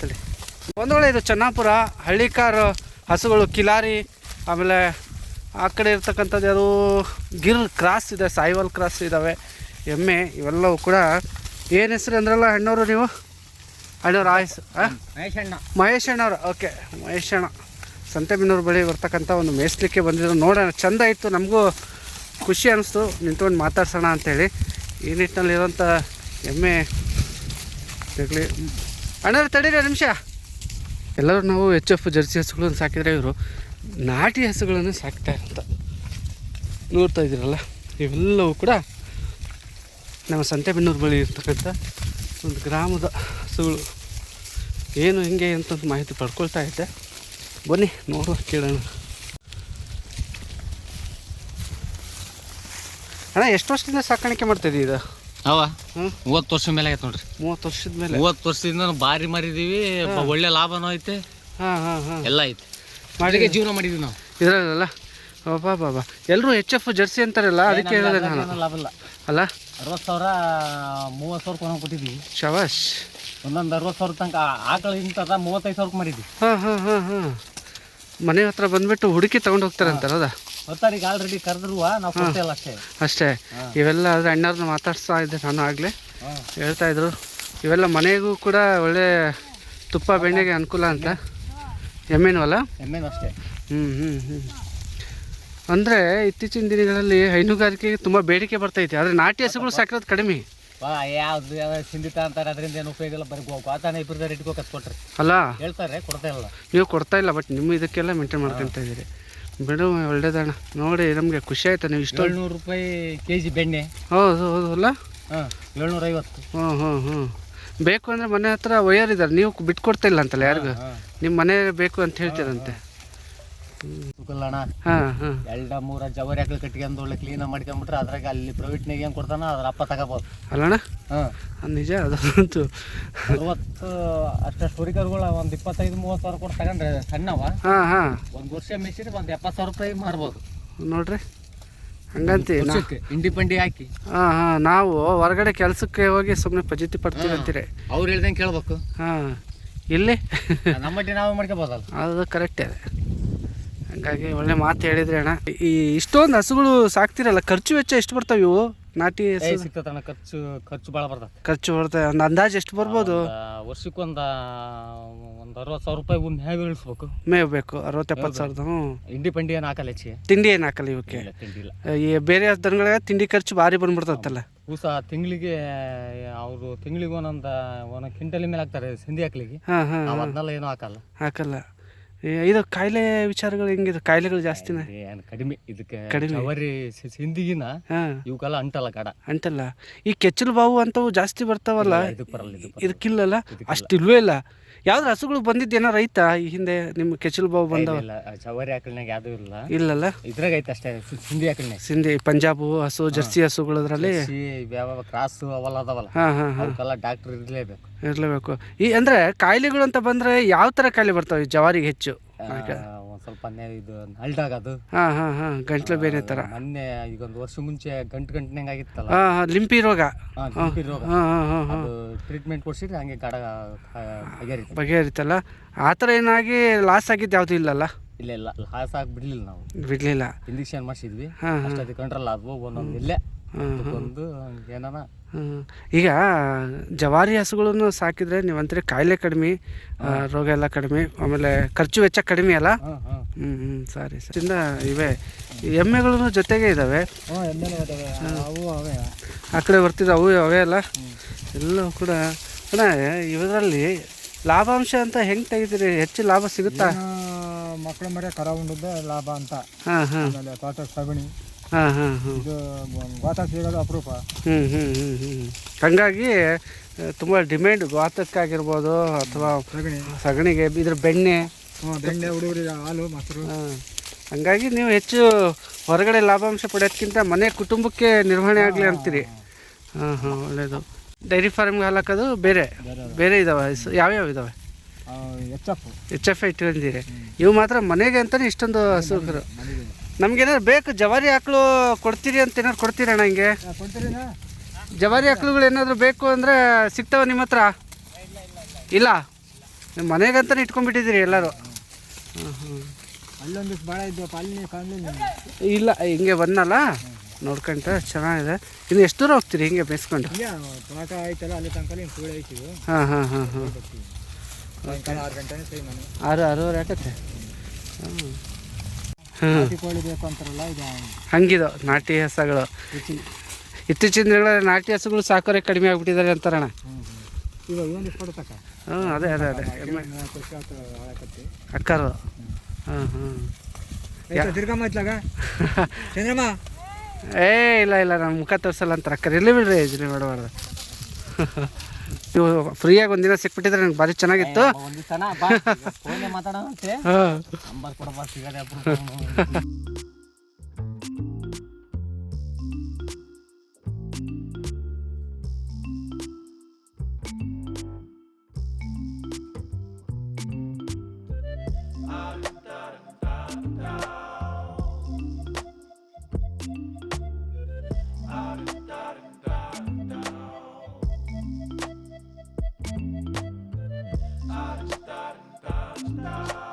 ತಡಿ. ಒಂದು ವೇಳೆ ಇದು ಚೆನ್ನಾಪುರ ಹಳ್ಳಿಕಾರು ಹಸುಗಳು, ಕಿಲಾರಿ, ಆಮೇಲೆ ಆ ಕಡೆ ಇರ್ತಕ್ಕಂಥದ್ದು ಯಾರು ಗಿರ್ ಕ್ರಾಸ್ ಇದೆ, ಸಾಯಿವಾಲ್ ಕ್ರಾಸ್ ಇದ್ದಾವೆ, ಎಮ್ಮೆ ಇವೆಲ್ಲವೂ ಕೂಡ. ಏನು ಹೆಸರು ಅಂದ್ರಲ್ಲ ಅಣ್ಣವರು ನೀವು? ಅಣ್ಣವ್ರು ಆಯಸ್ಸು ಮಹೇಶ್ ಅಣ್ಣವ್ರು. ಓಕೆ, ಮಹೇಶ್ ಅಣ್ಣ ಸಂತೆಬೆನ್ನೂರು ಬಳಿ ಬರ್ತಕ್ಕಂಥ ಒಂದು ಮೇಯಿಸ್ಲಿಕ್ಕೆ ಬಂದಿದ್ರು. ನೋಡೋಣ, ಚೆಂದ ಇತ್ತು, ನಮಗೂ ಖುಷಿ ಅನ್ನಿಸ್ತು ನಿಂತ್ಕೊಂಡು ಮಾತಾಡ್ಸೋಣ ಅಂಥೇಳಿ. ಈ ನಿಟ್ಟಿನಲ್ಲಿರೋಂಥ ಎಮ್ಮೆ ಇರಲಿ. ಅಣ್ಣವ್ರು ತಡೀರಿ ನಿಮಿಷ. ಎಲ್ಲರೂ ನಾವು HF ಜರ್ಸಿ ಹಸುಗಳನ್ನು ಸಾಕಿದರೆ, ಇವರು ನಾಟಿ ಹಸುಗಳನ್ನು ಸಾಕ್ತಾ ಇರೋಂಥ ನೋಡ್ತಾ ಇದ್ದೀರಲ್ಲ, ಇವೆಲ್ಲವೂ ಕೂಡ ನಮ್ಮ ಸಂತೆಬೆನ್ನೂರು ಬಳಿ ಇರ್ತಕ್ಕಂಥ ಒಂದು ಗ್ರಾಮದ ಹಸುಗಳು. ಏನು ಹೆಂಗೆ ಅಂತ ಮಾಹಿತಿ ಪಡ್ಕೊಳ್ತಾ ಇದ್ದೆ. ಬನ್ನಿ ನೋಡುವ, ಕೇಳೋಣ. ಅಣ್ಣ ಎಷ್ಟು ವರ್ಷದಿಂದ ಸಾಕಾಣಿಕೆ ಮಾಡ್ತಾಯಿದ್ದೀವಿ ಇದು? 30 ವರ್ಷದ ಮೇಲೆ ಆಯ್ತು ನೋಡ್ರಿ. 30 ವರ್ಷದ ಮೇಲೆ. 30 ವರ್ಷದಿಂದ ಭಾರಿ ಮಾರಿದೀವಿ, ಒಳ್ಳೆ ಲಾಭನೂ ಐತೆ. ಎಲ್ಲ ಐತೆ, ಮಾಡಿಗೆ ಜೀವನ ಮಾಡಿದೀವಿ ನಾವು ಇದರಲ್ಲ. ಬಾಬಾ ಎಲ್ಲರೂ HF ಜರ್ಸಿ ಅಂತಾರಲ್ಲ, ಅದಕ್ಕೆ ಹೇಳೋದೇ ನಾನು. ಲಾಭ ಇಲ್ಲ ಅಲ್ಲ, 60,000 30,000 ಕೊನಗೆ ಕೊಟ್ಟಿದ್ವಿ. ಶವಾಶ್. ಒಂದೊಂದು 60,000 ತನಕ ಆಕಳ ಇಂತದ 35,000 ಮಾಡಿದ್ವಿ. ಮನೆ ಹತ್ರ ಬಂದ್ಬಿಟ್ಟು ಹುಡುಕಿ ತಗೊಂಡು ಹೋಗ್ತಾರೆ ಅಂತಾರದ. ಹೊತ್ತಾರಿಗೆ ಆಲ್ರೆಡಿ ಕರೆದ್ರು ನಾವು ಕೊಡ್ತೇವಲ್ಲ ಅಷ್ಟೇ. ಇವೆಲ್ಲ ಆದರೆ ಅಣ್ಣವ್ರನ್ನ ಮಾತಾಡ್ಸ್ತಾ ಇದ್ದೆ ನಾನು ಆಗಲೇ, ಹೇಳ್ತಾಯಿದ್ರು ಇವೆಲ್ಲ ಮನೆಗೂ ಕೂಡ ಒಳ್ಳೆ ತುಪ್ಪ ಬೆಣ್ಣೆಗೆ ಅನುಕೂಲ ಅಂತ. ಎಮ್ಮೆನೂ ಅಲ್ಲ? ಎಮ್ಮೆನೂ ಅಷ್ಟೇ. ಅಂದರೆ ಇತ್ತೀಚಿನ ದಿನಗಳಲ್ಲಿ ಹೈನುಗಾರಿಕೆಗೆ ತುಂಬ ಬೇಡಿಕೆ ಬರ್ತೈತೆ, ಆದರೆ ನಾಟಿ ಹಸುಗಳು ಸಾಕಿರೋದು ಕಡಿಮೆ. ಯಾವ್ದು ಸಿಂಧಿತ ಅಂತಾರೆ, ಅದರಿಂದ ಏನು ಉಪಯೋಗ ಇಲ್ಲ. ಬರೀ ಗೋತಾನೆ ಇಬ್ಬರು ಇಟ್ಕೋ ಕತ್ಕೊಟ್ರಿ ಅಲ್ಲ ಹೇಳ್ತಾರೆ, ಕೊಡ್ತಾ ಇಲ್ಲ. ನೀವು ಕೊಡ್ತಾ ಇಲ್ಲ, ಬಟ್ ನಿಮ್ಮ ಇದಕ್ಕೆಲ್ಲ ಮೇಂಟೈನ್ ಮಾಡ್ಕೊತಾ ಇದ್ದೀರಿ. ಬಿಡು, ಒಳ್ಳೇದಣ್ಣ. ನೋಡಿ ನಮಗೆ ಖುಷಿ ಆಯ್ತು. ನೀವು ಇಷ್ಟು 700 ರೂಪಾಯಿ kg ಬೆಣ್ಣೆ. ಹೌದು ಹೌದು ಅಲ್ಲ, 750. ಬೇಕು ಅಂದರೆ ಮನೆ ಹತ್ರ ವಯರ್ ಇದ್ದಾರೆ, ನೀವು ಬಿಟ್ಕೊಡ್ತಾ ಇಲ್ಲ ಅಂತಲ್ಲ ಯಾರಿಗೂ. ನಿಮ್ಮ ಮನೆ ಬೇಕು ಅಂತ ಹೇಳ್ತೀರಂತೆ. ಎರಡ ಮೂರ ಜವರಿ ಹಾಕಿ ಕಟ್ಕೊಂಡು ಒಳ್ಳೆ ಕ್ಲೀನ್ ಮಾಡ್ಕೊಂಡ್ಬಿಟ್ರೆ ಅದ್ರಾಗ ಅಲ್ಲಿ ಪ್ರೈವೇಟ್ನಾಗ ಏನು ಕೊಡ್ತಾನ ಅದ್ರ ಅಪ್ಪ ತಗೋಬೋದು ಅಲ್ಲಣ್ಣ. ನಿಜ, ಅದಂತೂ 60 ಅಷ್ಟು ಹುರಿಕರುಗಳು ಒಂದು 25-30 ಸಾವಿರ ಕೊಟ್ಟು ತಗೊಂಡ್ರೆ ಸಣ್ಣವ. ಒಂದು ವರ್ಷ ಮೆಸಿದ್ರೆ ಒಂದು 70,000 ರೂಪಾಯಿ ಮಾರ್ಬೋದು ನೋಡ್ರಿ. ಹಂಗಂತೀವಿ ಇಂಡಿ ಪಂಡಿ ಹಾಕಿ. ನಾವು ಹೊರಗಡೆ ಕೆಲಸಕ್ಕೆ ಹೋಗಿ ಸುಮ್ಮನೆ ಫಜೀತಿ ಪಡ್ತೀವಿ ಅಂತೀರಿ. ಅವ್ರು ಹೇಳ್ದಂಗೆ ಕೇಳ್ಬೇಕು. ಇಲ್ಲಿ ನಮ್ಮಟ್ಟಿ ನಾವು ಮಾಡ್ಕೋಬೋದಲ್ಲ, ಅದು ಕರೆಕ್ಟೇ. ಹಾಗಾಗಿ ಒಳ್ಳೆ ಮಾತು ಹೇಳಿದ್ರಿ ಅಣ್ಣ. ಈ ಇಷ್ಟೊಂದು ಹಸುಗಳು ಸಾಕ್ತಿರಲ್ಲ, ಖರ್ಚು ವೆಚ್ಚ ಎಷ್ಟು ಬರ್ತಾವೆ ಇವು ನಾಟಿ ಸಿಗ್ತದಣ್ಣ? ಖರ್ಚು ಭಾಳ ಬರ್ತದೆ. ಖರ್ಚು ಬರ್ತದೆ. ಒಂದು ಅಂದಾಜು ಎಷ್ಟು ಬರ್ಬೋದು? ವರ್ಷಕ್ಕೆ ಒಂದು 60,000 ರೂಪಾಯಿ ಮೇವು ಇಳಿಸ್ಬೇಕು. ಮೇವು ಬೇಕು 60-70 ಸಾವಿರದ. ಇಂಡಿ ಪಂಡಿ ಏನು ಹಾಕಲ್ಲ, ಹೆಚ್ಚಿಗೆ ತಿಂಡಿ ಏನು ಹಾಕಲ್ಲ ಇವಕ್ಕೆ. ತಿಂಡಿ ಇಲ್ಲ. ಈ ಬೇರೆ ದನಗಳಿಗೆ ತಿಂಡಿ ಖರ್ಚು ಭಾರಿ ಬಂದ್ಬಿಡ್ತತ್ತಲ್ಲ. ಕೂಸ ತಿಂಗಳಿಗೆ ಅವರು ತಿಂಗಳಿಗೆ ಒಂದೊಂದು ಕ್ವಿಂಟಲ್ ಮೇಲೆ ಹಾಕ್ತಾರೆ ಸಿಂಧಿ ಹಾಕ್ಲಿಕ್ಕೆ. ಅದನ್ನೆಲ್ಲ ಏನೂ ಹಾಕಲ್ಲ. ಇದು ಕಾಯಿಲೆ ವಿಚಾರಗಳು ಹೆಂಗಿದೆ? ಕಾಯಿಲೆಗಳು ಜಾಸ್ತಿನ ಕಡಿಮೆ ಇದಕ್ಕೆ? ಕಡಿಮೆ. ಸಿಂಧಿಗಿನ ಇವಕ್ಕೆಲ್ಲ ಅಂಟಲ್ಲ. ಈ ಕೆಚ್ಚಲು ಬಾವು ಅಂತವು ಜಾಸ್ತಿ ಬರ್ತಾವಲ್ಲ, ಇದಕ್ಕಿಲ್ಲಲ್ಲ, ಅಷ್ಟಿಲ್ವೇ ಇಲ್ಲ. ಯಾವ್ದು ಹಸುಗಳು ಬಂದಿದ್ದೇನೋ ರೈತ ಈ ಹಿಂದೆ ನಿಮ್ಮ ಕೆಚ್ಚಲು ಬಾವು ಬಂದವ? ಚವರಿ ಆಕಳನಾಗ ಯಾವ್ದು ಇಲ್ಲಲ್ಲ, ಇದ್ರಾಗ ಐತೆ ಅಷ್ಟೇ. ಸಿಂಧಿ ಆಕಳನಾಗ ಸಿಂಧಿ ಪಂಜಾಬು ಹಸು, ಜರ್ಸಿ ಹಸುಗಳದ್ರಲ್ಲಿ ಯಾವ ಕ್ರಾಸ್ ಅವೆಲ್ಲ ಅದಾವಲ್ಲ, ಅವಕ್ಕೆಲ್ಲ ಡಾಕ್ಟರ್ ಇರಲೇಬೇಕು. ಈ ಅಂದ್ರೆ ಕಾಯಿಲೆಗಳು ಅಂತ ಬಂದ್ರೆ ಯಾವ ತರ ಕಾಯಿಲೆ ಬರ್ತಾವೆ ಜವಾರಿಗೆ ಹೆಚ್ಚು? ಒಂದ್ ಸ್ವಲ್ಪ ಇದು ನಲ್ಟಾಗದು, ಗಂಟ್ಲು ಬೇರೆ ತರ. ಮೊನ್ನೆ ಈಗ ಒಂದು ವರ್ಷ ಮುಂಚೆ ಗಂಟೆನಂಗೆ ಆಗಿತ್ತಲ್ಲ, ಲಿಂಪಿ ರೋಗ. ಟ್ರೀಟ್ಮೆಂಟ್ ಕೊಡ್ಸಿದ್ರೆ ಹಂಗೆ ಬಗೆಹರಿತಲ್ಲ. ಆ ಥರ ಏನಾಗಿ ಲಾಸ್ ಆಗಿದ್ದು ಯಾವುದು ಇಲ್ಲಲ್ಲ? ಇಲ್ಲ, ಲಾಸ್ ಆಗಿ ಬಿಡ್ಲಿಲ್ಲ. ಇಂಜೆಕ್ಷನ್ ಮಾಡಿಸಿದ್ವಿ, ಅಷ್ಟೊಂದು ಕಂಟ್ರೋಲ್ ಆದ್ವು. ಒಂದೊಂದು ಇಲ್ಲೇ ಒಂದು ಏನಾನ. ಈಗ ಜವಾರಿ ಹಸುಗಳನ್ನು ಸಾಕಿದ್ರೆ ನೀವಂತೀರಿ ಕಾಯಿಲೆ ಕಡಿಮೆ, ರೋಗ ಎಲ್ಲ ಕಡಿಮೆ, ಆಮೇಲೆ ಖರ್ಚು ವೆಚ್ಚ ಕಡಿಮೆ ಅಲ್ಲ? ಸರಿ. ಇವೆ ಎಮ್ಮೆಗಳು ಜೊತೆಗೆ ಇದ್ದಾವೆ, ಆ ಕಡೆ ಬರ್ತಿದ್ದ ಅವು ಅವೇ ಅಲ್ಲ ಎಲ್ಲವೂ ಕೂಡ. ಅಣ್ಣ, ಇವರಲ್ಲಿ ಲಾಭಾಂಶ ಅಂತ ಹೆಂಗೆ ತೆಗಿತೀರಿ? ಹೆಚ್ಚು ಲಾಭ ಸಿಗುತ್ತಾ? ಮಕ್ಕಳ ಮರೆ ಕರ ಉಂಡದ್ದೇ ಲಾಭ ಅಂತ. ತೋಟ ಸಗಣಿ, ಇದು ಗೋತ ಸಿಗೋದು ಅಪರೂಪ. ಹಾಗಾಗಿ ತುಂಬ ಡಿಮ್ಯಾಂಡ್ ಗೋತಕ್ಕಾಗಿರ್ಬೋದು ಅಥವಾ ಸಗಣಿಗೆ, ಇದ್ರ ಬೆಣ್ಣೆ ಹುಡುಗರಿಗೆ ಹಾಲು ಮೊಸರು. ಹಂಗಾಗಿ ನೀವು ಹೆಚ್ಚು ಹೊರಗಡೆ ಲಾಭಾಂಶ ಪಡೆಯೋದಕ್ಕಿಂತ ಮನೆ ಕುಟುಂಬಕ್ಕೆ ನಿರ್ವಹಣೆ ಆಗಲಿ ಅಂತೀರಿ. ಒಳ್ಳೆಯದು. ಡೈರಿ ಫಾರ್ಮ್ಗೆ ಹಾಲಾಕೋದು ಬೇರೆ ಇದ್ದಾವೆ. ಯಾವ್ಯಾವ ಇದ್ದಾವೆ? HF ಇಟ್ಕೊಂಡಿದ್ದೀರಿ. ಇವು ಮಾತ್ರ ಮನೆಗೆ ಅಂತಲೇ ಇಷ್ಟೊಂದು ಹಸುಗಳು. ನಮ್ಗೇನಾದ್ರು ಬೇಕು ಜವಾರಿ ಆಕಳು ಕೊಡ್ತೀರಿ ಅಂತ ಏನಾದ್ರು ಕೊಡ್ತೀರಣ್ಣ? ಹಿಂಗೆ ಜವಾರಿ ಆಕಳುಗಳು ಏನಾದರೂ ಬೇಕು ಅಂದರೆ ಸಿಗ್ತಾವೆ ನಿಮ್ಮ ಹತ್ರ? ಇಲ್ಲ, ಮನೆಗಂತಾನೆ ಇಟ್ಕೊಂಡ್ಬಿಟ್ಟಿದ್ದೀರಿ ಎಲ್ಲರೂ. ಹಾಂ ಹಾಂ. ಅಲ್ಲೊಂದಿಷ್ಟು ಭಾಳ ಇದ್ದಪ್ಪ, ಅಲ್ಲಿ ಕಾಣಲಿಲ್ಲ. ಇಲ್ಲ ಹಿಂಗೆ ಬಂದಲ್ಲ ನೋಡ್ಕೊಂಡ್ರೆ ಚೆನ್ನಾಗಿದೆ. ಇನ್ನು ಎಷ್ಟು ದೂರ ಹೋಗ್ತೀರಿ ಹಿಂಗೆ ಬೇಯಿಸ್ಕೊಂಡು? ಇಲ್ಲ ತೋಟ ಆಯ್ತಲ್ಲ, ಅಲ್ಲಿ ತನಕ ಹಿಂಗೆ ಸುಳ್ಳು ಐತಿ. ಹಾಂ ಹಾಂ ಹಾಂ ಹಾಂ. ಸಾಯಂಕಾಲ 6 ಗಂಟೆನೇ ಸರಿ ನಾನು 6-6:30 ಆಗತ್ತೆ. ಹಾಂ ಹಾಂ. ನಾಟಿ ಕೋಳಿ ಬೇಕು ಅಂತಾರಲ್ಲ, ಇದು ಹಂಗಿದು ನಾಟಿ ಹಸುಗಳು. ಇತ್ತೀಚಿನ ದಿನಗಳಲ್ಲಿ ನಾಟಿ ಹಸುಗಳು ಸಾಕೋರೆ ಕಡಿಮೆ ಆಗಿಬಿಟ್ಟಿದ್ದಾರೆ ಅಂತಾರಣ. ಇವಾಗ ಒಂದಿಷ್ಟು ಕೊಡ್ತಕ್ಕ. ಹಾಂ ಅದೇ ಅದೇ ಅದೇ 30 ವರ್ಷ ಆಯ್ತು ಆಳಕತ್ತಿ ಅಕ್ಕಾರು. ಹಾಂ ಹಾಂ. ತಿರ್ಗಮ್ಮ ಇತ್ಲಾಗ ಚಂದ್ರಮ್ಮ. ಏ ಇಲ್ಲ ಇಲ್ಲ ನಾನು ಮುಖ ತೋರಿಸಲ್ಲ ಅಂತಾರೆ ಅಕ್ಕರ್. ಇರಲಿ ಬಿಡ್ರಿ ಯೋಜನೆ ಮಾಡಬಾರ್ದು. ನೀವು ಫ್ರೀಯಾಗಿ ಒಂದಿನ ಸಿಕ್ಬಿಟ್ಟಿದ್ರೆ ನನಗೆ ಭಾರಿ ಚೆನ್ನಾಗಿತ್ತು. ಹಾಂ da da da da